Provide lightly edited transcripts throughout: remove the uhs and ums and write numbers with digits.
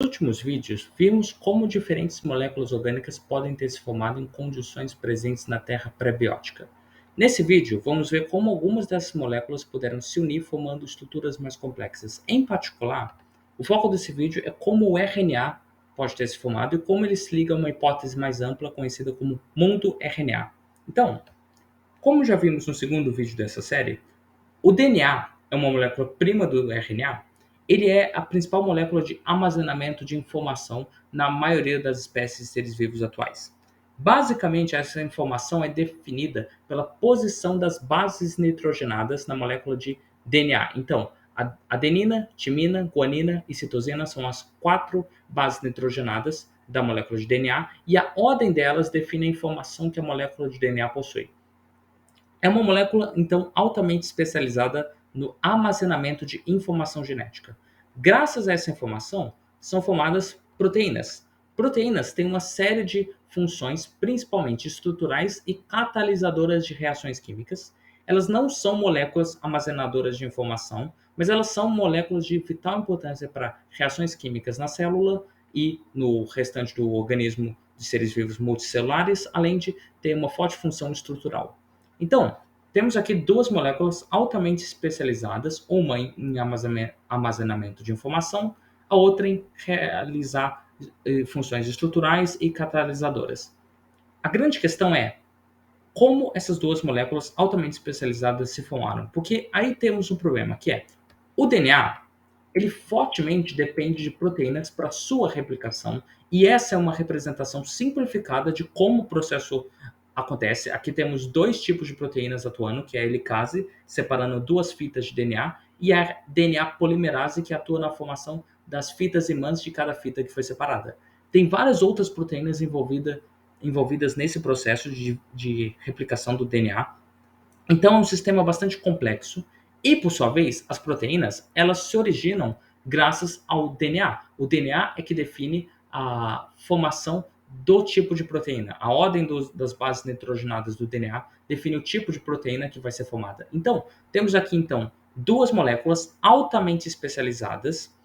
Últimos vídeos, vimos como diferentes moléculas orgânicas podem ter se formado em condições presentes na Terra pré-biótica. Nesse vídeo, vamos ver como algumas dessas moléculas puderam se unir formando estruturas mais complexas. Em particular, o foco desse vídeo é como o RNA pode ter se formado e como ele se liga a uma hipótese mais ampla conhecida como mundo RNA. Então, como já vimos no segundo vídeo dessa série, o DNA é uma molécula prima do RNA. Ele é a principal molécula de armazenamento de informação na maioria das espécies de seres vivos atuais. Basicamente, essa informação é definida pela posição das bases nitrogenadas na molécula de DNA. Então, adenina, timina, guanina e citosina são as 4 bases nitrogenadas da molécula de DNA e a ordem delas define a informação que a molécula de DNA possui. É uma molécula, então, altamente especializada no armazenamento de informação genética. Graças a essa informação, são formadas proteínas. Proteínas têm uma série de funções, principalmente estruturais e catalisadoras de reações químicas. Elas não são moléculas armazenadoras de informação, mas elas são moléculas de vital importância para reações químicas na célula e no restante do organismo de seres vivos multicelulares, além de ter uma forte função estrutural. Então, temos aqui duas moléculas altamente especializadas, uma em armazenamento de informação, a outra em realizar funções estruturais e catalisadoras. A grande questão é como essas duas moléculas altamente especializadas se formaram, porque aí temos um problema, que é o DNA, ele fortemente depende de proteínas para sua replicação, e essa é uma representação simplificada de como o processo acontece. Aqui temos dois tipos de proteínas atuando, que é a helicase, separando duas fitas de DNA, e a DNA polimerase, que atua na formação das fitas imãs de cada fita que foi separada. Tem várias outras proteínas envolvidas nesse processo de replicação do DNA. Então é um sistema bastante complexo e, por sua vez, as proteínas elas se originam graças ao DNA. O DNA é que define a formação do tipo de proteína. A ordem das bases nitrogenadas do DNA define o tipo de proteína que vai ser formada. Então, temos aqui então duas moléculas altamente especializadas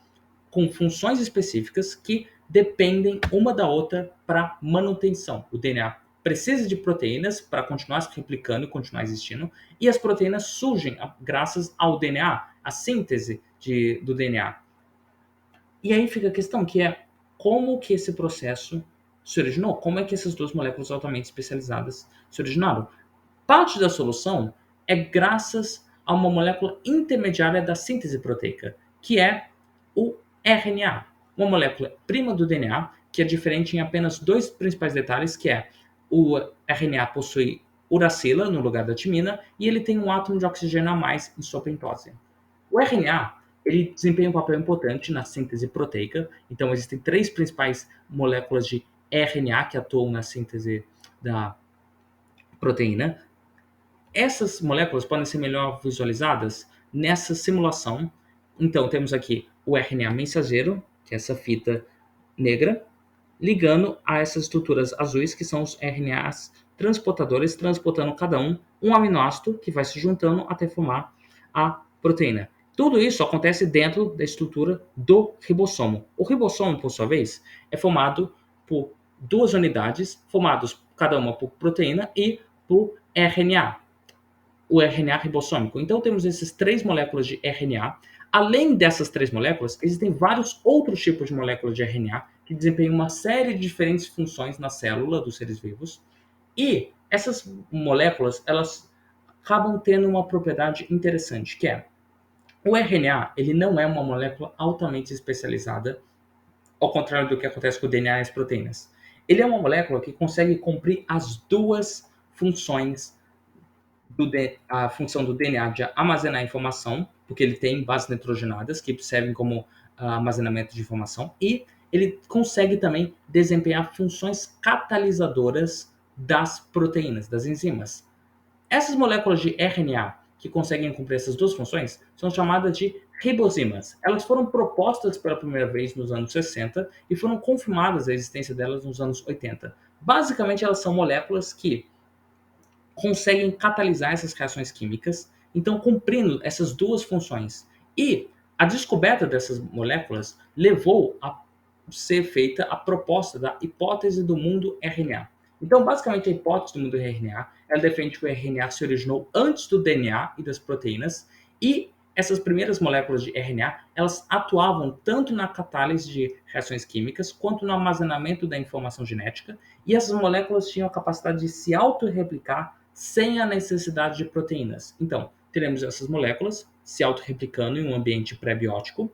com funções específicas que dependem uma da outra para manutenção. O DNA precisa de proteínas para continuar se replicando e continuar existindo, e as proteínas surgem graças ao DNA, a síntese do DNA. E aí fica a questão, que é como que esse processo se originou? Como é que essas duas moléculas altamente especializadas se originaram? Parte da solução é graças a uma molécula intermediária da síntese proteica, que é o RNA, uma molécula prima do DNA, que é diferente em apenas dois principais detalhes, que é o RNA possui uracila no lugar da timina e ele tem um átomo de oxigênio a mais em sua pentose. O RNA ele desempenha um papel importante na síntese proteica, então existem três principais moléculas de RNA que atuam na síntese da proteína. Essas moléculas podem ser melhor visualizadas nessa simulação. Então, temos aqui o RNA mensageiro, que é essa fita negra, ligando a essas estruturas azuis, que são os RNAs transportadores, transportando cada um aminoácido que vai se juntando até formar a proteína. Tudo isso acontece dentro da estrutura do ribossomo. O ribossomo, por sua vez, é formado por duas unidades, formadas cada uma por proteína e por RNA, o RNA ribossômico. Então temos essas três moléculas de RNA. Além dessas três moléculas, existem vários outros tipos de moléculas de RNA que desempenham uma série de diferentes funções na célula dos seres vivos. E essas moléculas, elas acabam tendo uma propriedade interessante, que é o RNA, ele não é uma molécula altamente especializada, ao contrário do que acontece com o DNA e as proteínas. Ele é uma molécula que consegue cumprir as duas funções a função do DNA de armazenar informação, porque ele tem bases nitrogenadas que servem como armazenamento de informação, e ele consegue também desempenhar funções catalisadoras das proteínas, das enzimas. Essas moléculas de RNA que conseguem cumprir essas duas funções são chamadas de ribozimas. Elas foram propostas pela primeira vez nos anos 60 e foram confirmadas a existência delas nos anos 80. Basicamente, elas são moléculas que conseguem catalisar essas reações químicas, então cumprindo essas duas funções. E a descoberta dessas moléculas levou a ser feita a proposta da hipótese do mundo RNA. Então, basicamente, a hipótese do mundo RNA, ela defende que o RNA se originou antes do DNA e das proteínas, e essas primeiras moléculas de RNA, elas atuavam tanto na catálise de reações químicas, quanto no armazenamento da informação genética, e essas moléculas tinham a capacidade de se autorreplicar sem a necessidade de proteínas. Então, teremos essas moléculas se autorreplicando em um ambiente pré-biótico,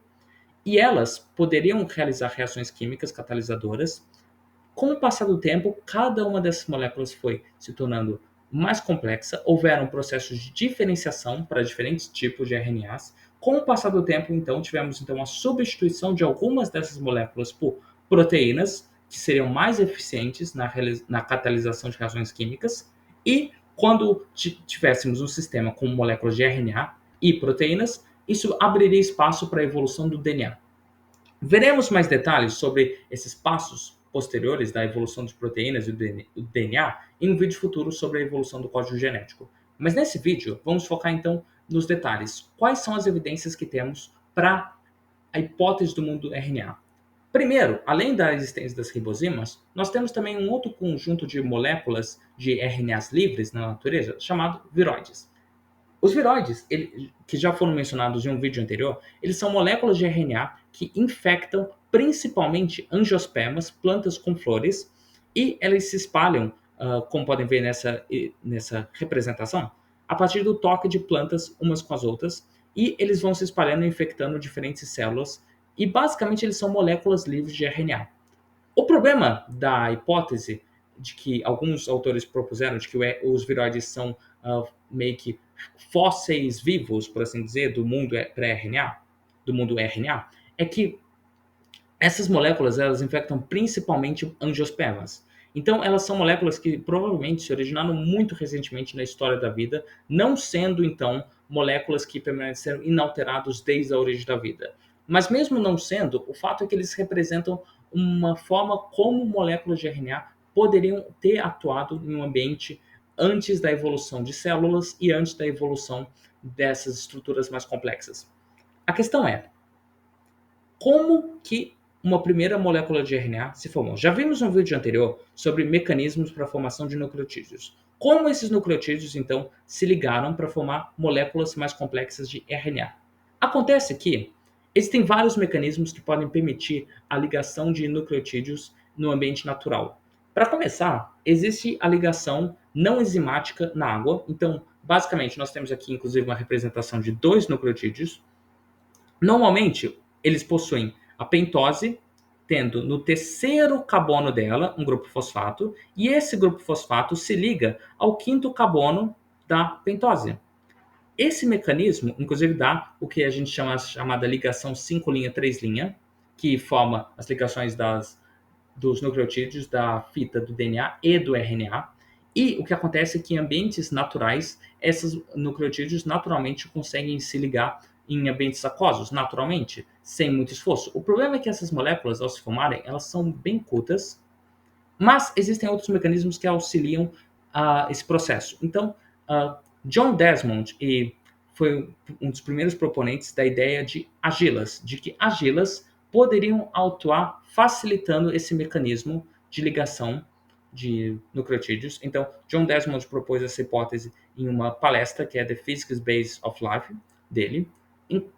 e elas poderiam realizar reações químicas catalisadoras. Com o passar do tempo, cada uma dessas moléculas foi se tornando mais complexa, houveram processos de diferenciação para diferentes tipos de RNAs. Com o passar do tempo, então, tivemos então a substituição de algumas dessas moléculas por proteínas, que seriam mais eficientes na catalisação de reações químicas, e quando tivéssemos um sistema com moléculas de RNA e proteínas, isso abriria espaço para a evolução do DNA. Veremos mais detalhes sobre esses passos posteriores da evolução de proteínas e do DNA em um vídeo futuro sobre a evolução do código genético. Mas nesse vídeo, vamos focar então nos detalhes. Quais são as evidências que temos para a hipótese do mundo RNA? Primeiro, além da existência das ribosomas, nós temos também um outro conjunto de moléculas de RNAs livres na natureza, chamado viroides. Os viroides, que já foram mencionados em um vídeo anterior, eles são moléculas de RNA que infectam principalmente angiospermas, plantas com flores, e elas se espalham, como podem ver nessa representação, a partir do toque de plantas umas com as outras, e eles vão se espalhando e infectando diferentes células, e basicamente eles são moléculas livres de RNA. O problema da hipótese de que alguns autores propuseram de que os viroides são meio que fósseis vivos, por assim dizer, do mundo pré-RNA, do mundo RNA, é que essas moléculas elas infectam principalmente angiospermas. Então, elas são moléculas que provavelmente se originaram muito recentemente na história da vida, não sendo, então, moléculas que permaneceram inalteradas desde a origem da vida. Mas mesmo não sendo, o fato é que eles representam uma forma como moléculas de RNA poderiam ter atuado em um ambiente antes da evolução de células e antes da evolução dessas estruturas mais complexas. A questão é, como que uma primeira molécula de RNA se formou? Já vimos no vídeo anterior sobre mecanismos para a formação de nucleotídeos. Como esses nucleotídeos, então, se ligaram para formar moléculas mais complexas de RNA? Acontece que existem vários mecanismos que podem permitir a ligação de nucleotídeos no ambiente natural. Para começar, existe a ligação não enzimática na água. Então, basicamente, nós temos aqui, inclusive, uma representação de dois nucleotídeos. Normalmente, eles possuem a pentose, tendo no terceiro carbono dela um grupo fosfato, e esse grupo fosfato se liga ao quinto carbono da pentose. Esse mecanismo, inclusive, dá o que a gente chama chamada ligação 5' 3', que forma as ligações dos nucleotídeos da fita do DNA e do RNA. E o que acontece é que em ambientes naturais, esses nucleotídeos naturalmente conseguem se ligar em ambientes aquosos, naturalmente, sem muito esforço. O problema é que essas moléculas, ao se formarem, elas são bem curtas, mas existem outros mecanismos que auxiliam esse processo. Então, John Desmond foi um dos primeiros proponentes da ideia de argilas, de que argilas poderiam atuar facilitando esse mecanismo de ligação de nucleotídeos. Então, John Desmond propôs essa hipótese em uma palestra que é The Physics Base of Life dele.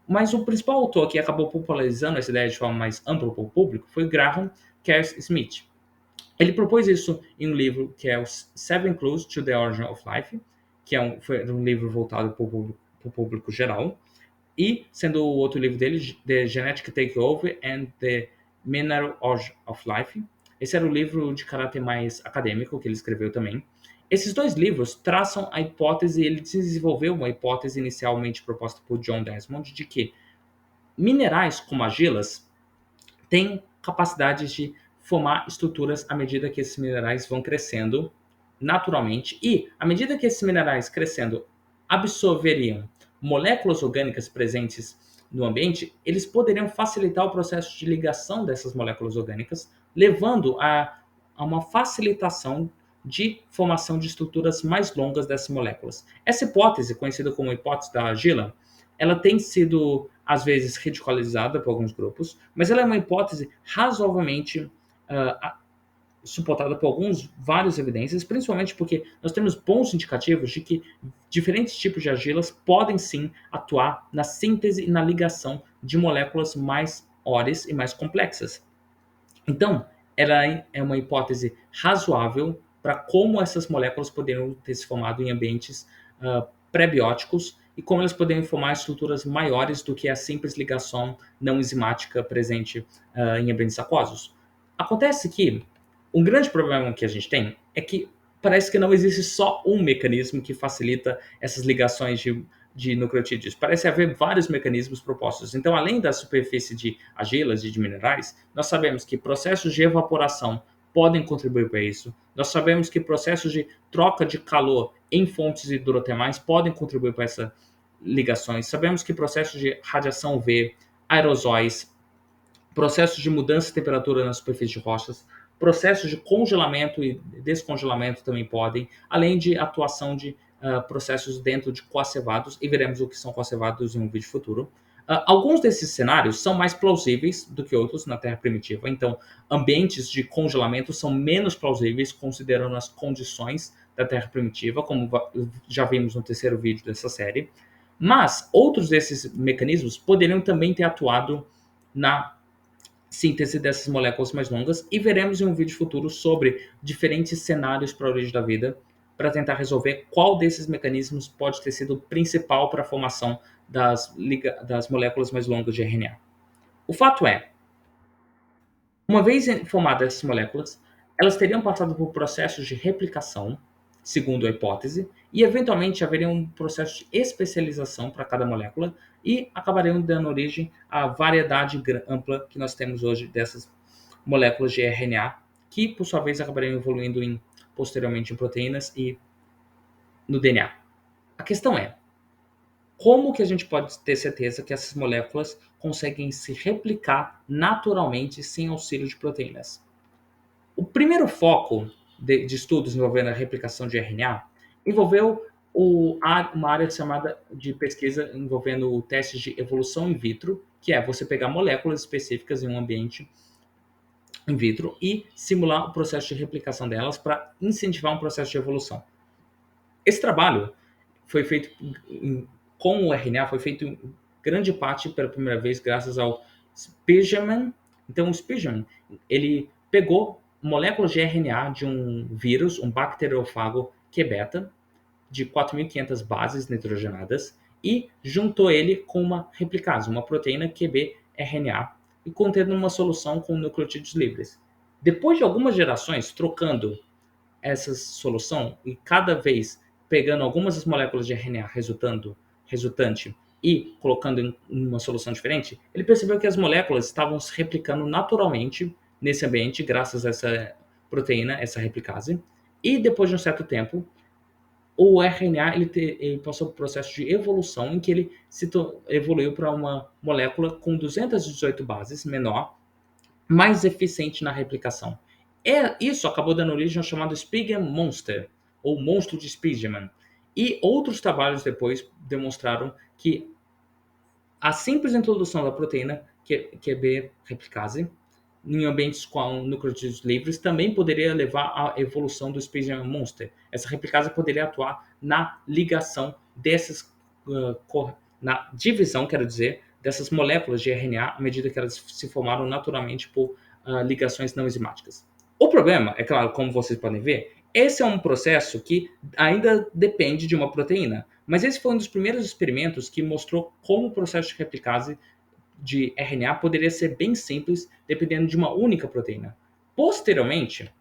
Mas o principal autor que acabou popularizando essa ideia de forma mais ampla para o público foi Graham Kerr Smith. Ele propôs isso em um livro que é o Seven Clues to the Origin of Life, que foi um livro voltado para o público geral, e sendo o outro livro dele, The Genetic Takeover and the Mineral Origin of Life. Esse era o livro de caráter mais acadêmico que ele escreveu também. Esses dois livros traçam a hipótese, ele desenvolveu uma hipótese inicialmente proposta por John Desmond de que minerais como argilas têm capacidades de formar estruturas à medida que esses minerais vão crescendo naturalmente, e à medida que esses minerais crescendo absorveriam moléculas orgânicas presentes no ambiente, eles poderiam facilitar o processo de ligação dessas moléculas orgânicas, levando a uma facilitação de formação de estruturas mais longas dessas moléculas. Essa hipótese, conhecida como hipótese da argila, ela tem sido às vezes ridicularizada por alguns grupos, mas ela é uma hipótese razoavelmente suportada por várias evidências, principalmente porque nós temos bons indicativos de que diferentes tipos de argilas podem sim atuar na síntese e na ligação de moléculas maiores e mais complexas. Então, ela é uma hipótese razoável para como essas moléculas poderiam ter se formado em ambientes pré-bióticos e como elas poderiam formar estruturas maiores do que a simples ligação não enzimática presente em ambientes aquosos. Acontece que um grande problema que a gente tem é que parece que não existe só um mecanismo que facilita essas ligações de nucleotídeos. Parece haver vários mecanismos propostos. Então, além da superfície de argilas e de minerais, nós sabemos que processos de evaporação podem contribuir para isso. Nós sabemos que processos de troca de calor em fontes hidrotermais podem contribuir para essas ligações. Sabemos que processos de radiação UV, aerosóis, processos de mudança de temperatura na superfície de rochas, processos de congelamento e descongelamento também podem, além de atuação de processos dentro de coacevados, e veremos o que são coacevados em um vídeo futuro. Alguns desses cenários são mais plausíveis do que outros na Terra primitiva, então ambientes de congelamento são menos plausíveis considerando as condições da Terra primitiva, como já vimos no terceiro vídeo dessa série, mas outros desses mecanismos poderiam também ter atuado na síntese dessas moléculas mais longas e veremos em um vídeo futuro sobre diferentes cenários para a origem da vida para tentar resolver qual desses mecanismos pode ter sido o principal para a formação das moléculas mais longas de RNA. O fato é, uma vez formadas essas moléculas, elas teriam passado por processos de replicação, segundo a hipótese, e eventualmente haveria um processo de especialização para cada molécula e acabariam dando origem à variedade ampla que nós temos hoje dessas moléculas de RNA, que por sua vez acabariam evoluindo posteriormente em proteínas e no DNA. A questão é, como que a gente pode ter certeza que essas moléculas conseguem se replicar naturalmente sem auxílio de proteínas? O primeiro foco de estudos envolvendo a replicação de RNA envolveu uma área chamada de pesquisa envolvendo testes de evolução in vitro, que é você pegar moléculas específicas em um ambiente in vitro e simular o processo de replicação delas para incentivar um processo de evolução. Esse trabalho foi feito com o RNA, foi feito em grande parte pela primeira vez graças ao Spigeman. Então, o Spigeman, ele pegou moléculas de RNA de um vírus, um bacteriófago Q-beta, de 4.500 bases nitrogenadas, e juntou ele com uma replicase, uma proteína QB-RNA, e contendo uma solução com nucleotídeos livres. Depois de algumas gerações trocando essa solução e cada vez pegando algumas das moléculas de RNA resultante e colocando em uma solução diferente, ele percebeu que as moléculas estavam se replicando naturalmente nesse ambiente graças a essa proteína, essa replicase. E depois de um certo tempo, o RNA ele passou por um processo de evolução em que ele evoluiu para uma molécula com 218 bases, menor, mais eficiente na replicação. Isso acabou dando origem ao chamado Spigeman Monster, ou monstro de Spigeman. E outros trabalhos depois demonstraram que a simples introdução da proteína QB replicase em ambientes com nucleotídeos livres também poderia levar à evolução do Spigeman Monster. Essa replicase poderia atuar na ligação dessas, na divisão, quero dizer, dessas moléculas de RNA à medida que elas se formaram naturalmente por ligações não enzimáticas. O problema, é claro, como vocês podem ver, esse é um processo que ainda depende de uma proteína, mas esse foi um dos primeiros experimentos que mostrou como o processo de replicase de RNA poderia ser bem simples, dependendo de uma única proteína. Posteriormente,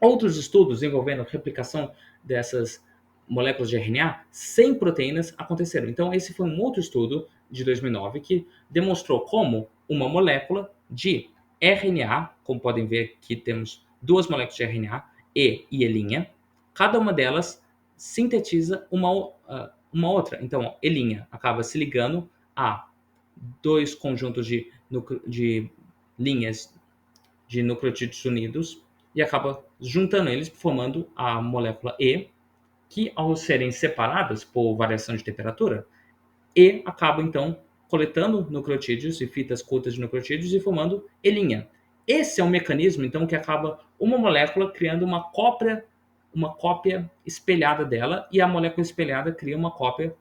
outros estudos envolvendo replicação dessas moléculas de RNA sem proteínas aconteceram. Então, esse foi um outro estudo de 2009 que demonstrou como uma molécula de RNA, como podem ver que temos duas moléculas de RNA, E e E', cada uma delas sintetiza uma outra. Então, E' acaba se ligando a dois conjuntos de linhas de nucleotídeos unidos e acaba juntando eles, formando a molécula E, que ao serem separadas por variação de temperatura, E acaba então coletando nucleotídeos e fitas curtas de nucleotídeos e formando helinha. Esse é um mecanismo, então, que acaba uma molécula criando uma cópia espelhada dela, e a molécula espelhada cria uma cópia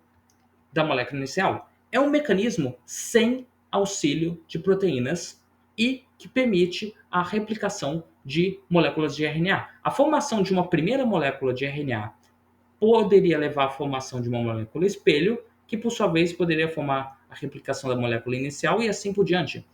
da molécula inicial. É um mecanismo sem auxílio de proteínas e que permite a replicação de moléculas de RNA. A formação de uma primeira molécula de RNA poderia levar à formação de uma molécula espelho, que por sua vez poderia formar a replicação da molécula inicial e assim por diante.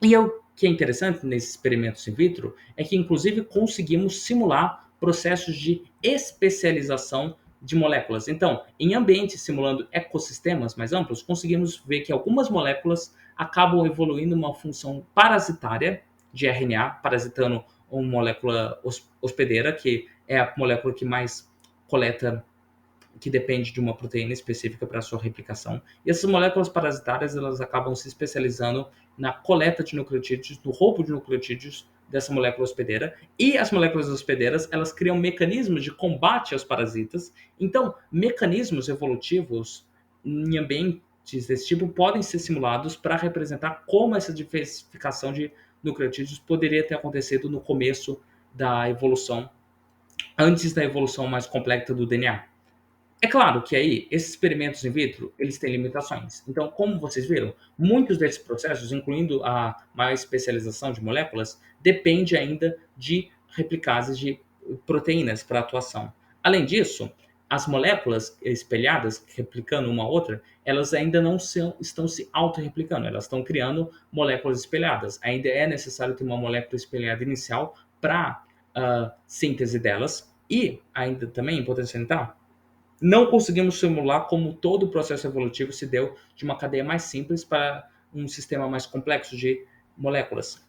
E o que é interessante nesses experimentos in vitro é que, inclusive, conseguimos simular processos de especialização de moléculas. Então, em ambientes simulando ecossistemas mais amplos, conseguimos ver que algumas moléculas acabam evoluindo uma função parasitária de RNA, parasitando uma molécula hospedeira, que é a molécula que mais coleta, que depende de uma proteína específica para sua replicação. E essas moléculas parasitárias, elas acabam se especializando na coleta de nucleotídeos, no roubo de nucleotídeos dessa molécula hospedeira. E as moléculas hospedeiras, elas criam mecanismos de combate aos parasitas. Então, mecanismos evolutivos em ambientes desse tipo podem ser simulados para representar como essa diversificação de nucleotídeos poderia ter acontecido no começo da evolução, antes da evolução mais completa do DNA. É claro que aí, esses experimentos in vitro, eles têm limitações. Então, como vocês viram, muitos desses processos, incluindo a maior especialização de moléculas, depende ainda de replicases de proteínas para atuação. Além disso, as moléculas espelhadas, replicando uma a outra, elas ainda não estão se autorreplicando, elas estão criando moléculas espelhadas. Ainda é necessário ter uma molécula espelhada inicial para a síntese delas. E ainda também, em potência salientar, não conseguimos simular como todo o processo evolutivo se deu de uma cadeia mais simples para um sistema mais complexo de moléculas.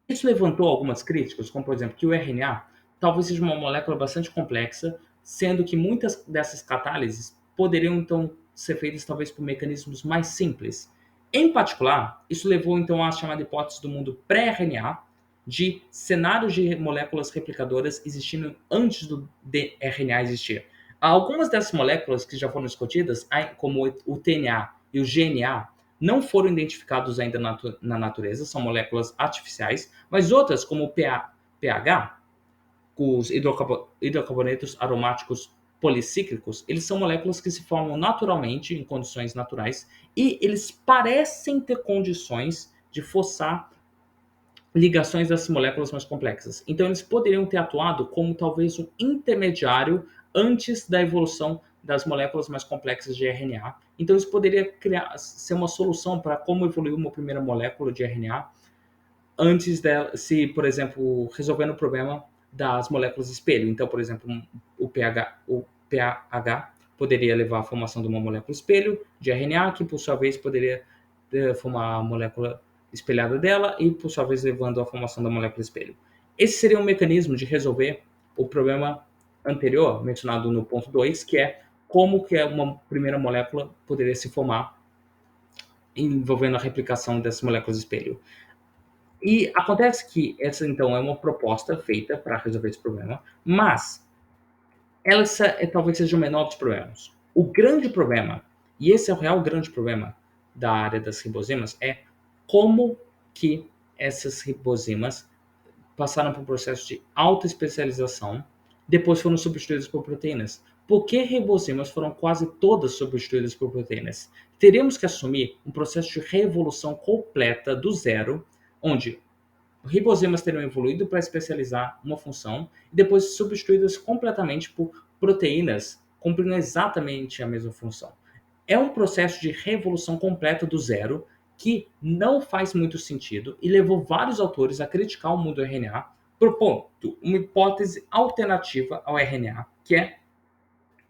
Isso levantou algumas críticas, como por exemplo que o RNA talvez seja uma molécula bastante complexa, sendo que muitas dessas catálises poderiam então ser feitas talvez por mecanismos mais simples. Em particular, isso levou então à chamada hipótese do mundo pré-RNA, de cenários de moléculas replicadoras existindo antes do RNA existir. Algumas dessas moléculas que já foram discutidas, como o TNA e o GNA, não foram identificados ainda na natureza, são moléculas artificiais, mas outras, como o pH, os hidrocarbonetos aromáticos policíclicos, eles são moléculas que se formam naturalmente em condições naturais e eles parecem ter condições de forçar ligações dessas moléculas mais complexas. Então, eles poderiam ter atuado como talvez um intermediário antes da evolução das moléculas mais complexas de RNA. Então, isso poderia ser uma solução para como evoluir uma primeira molécula de RNA antes dela, se, por exemplo, resolvendo o problema das moléculas espelho. Então, por exemplo, o pH poderia levar à formação de uma molécula espelho de RNA, que por sua vez poderia formar a molécula espelhada dela e, por sua vez, levando à formação da molécula espelho. Esse seria um mecanismo de resolver o problema anterior, mencionado no ponto 2, que é como que uma primeira molécula poderia se formar envolvendo a replicação dessas moléculas espelho. E acontece que essa, então, é uma proposta feita para resolver esse problema, mas essa talvez seja o menor dos problemas. O grande problema, e esse é o real grande problema da área das ribozimas, é como que essas ribozimas passaram por um processo de autoespecialização, depois foram substituídas por proteínas. Por que ribozimas foram quase todas substituídas por proteínas? Teríamos que assumir um processo de revolução completa do zero, onde ribozimas teriam evoluído para especializar uma função e depois substituídas completamente por proteínas cumprindo exatamente a mesma função. É um processo de revolução completa do zero que não faz muito sentido e levou vários autores a criticar o mundo RNA, propondo uma hipótese alternativa ao RNA, que é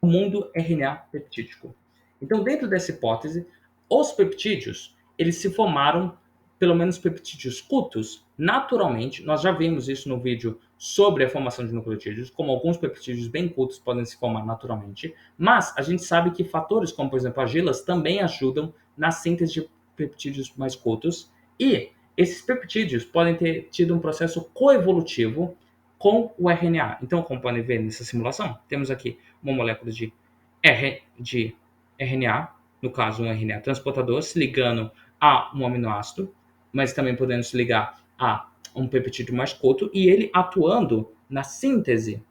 o mundo RNA peptídico. Então, dentro dessa hipótese, os peptídeos, eles se formaram, pelo menos peptídeos curtos, naturalmente. Nós já vimos isso no vídeo sobre a formação de nucleotídeos, como alguns peptídeos bem curtos podem se formar naturalmente, mas a gente sabe que fatores como, por exemplo, argilas também ajudam na síntese de peptídeos mais curtos, e esses peptídeos podem ter tido um processo coevolutivo com o RNA. Então, como podem ver nessa simulação, temos aqui uma molécula de RNA no caso um RNA transportador, se ligando a um aminoácido, mas também podendo se ligar a um peptídeo mais curto, e ele atuando na síntese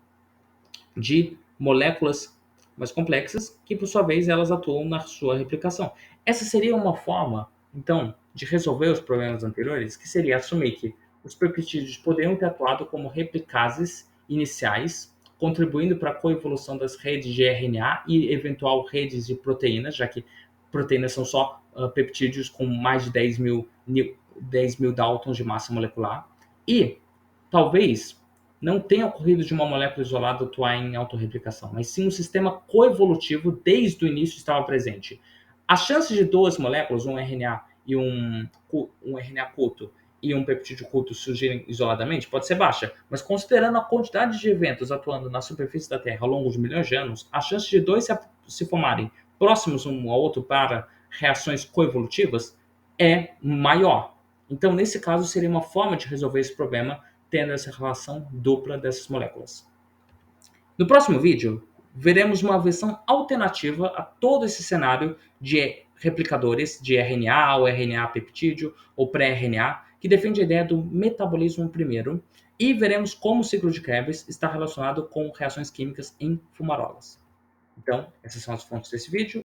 de moléculas mais complexas, que por sua vez elas atuam na sua replicação. Essa seria uma forma, então, de resolver os problemas anteriores, que seria assumir que os peptídeos poderiam ter atuado como replicases iniciais, contribuindo para a coevolução das redes de RNA e eventual redes de proteínas, já que proteínas são só peptídeos com mais de 10 mil Daltons de massa molecular. E talvez não tenha ocorrido de uma molécula isolada atuar em autorreplicação, mas sim um sistema coevolutivo desde o início estava presente. As chances de duas moléculas, um RNA e um RNA curto e um peptídeo curto surgirem isoladamente pode ser baixa, mas considerando a quantidade de eventos atuando na superfície da Terra ao longo de milhões de anos, a chance de dois se formarem próximos um ao outro para reações coevolutivas é maior. Então, nesse caso, seria uma forma de resolver esse problema tendo essa relação dupla dessas moléculas. No próximo vídeo, veremos uma versão alternativa a todo esse cenário de replicadores de RNA ou RNA peptídeo ou pré-RNA, que defende a ideia do metabolismo primeiro, e veremos como o ciclo de Krebs está relacionado com reações químicas em fumarolas. Então, essas são as fontes desse vídeo.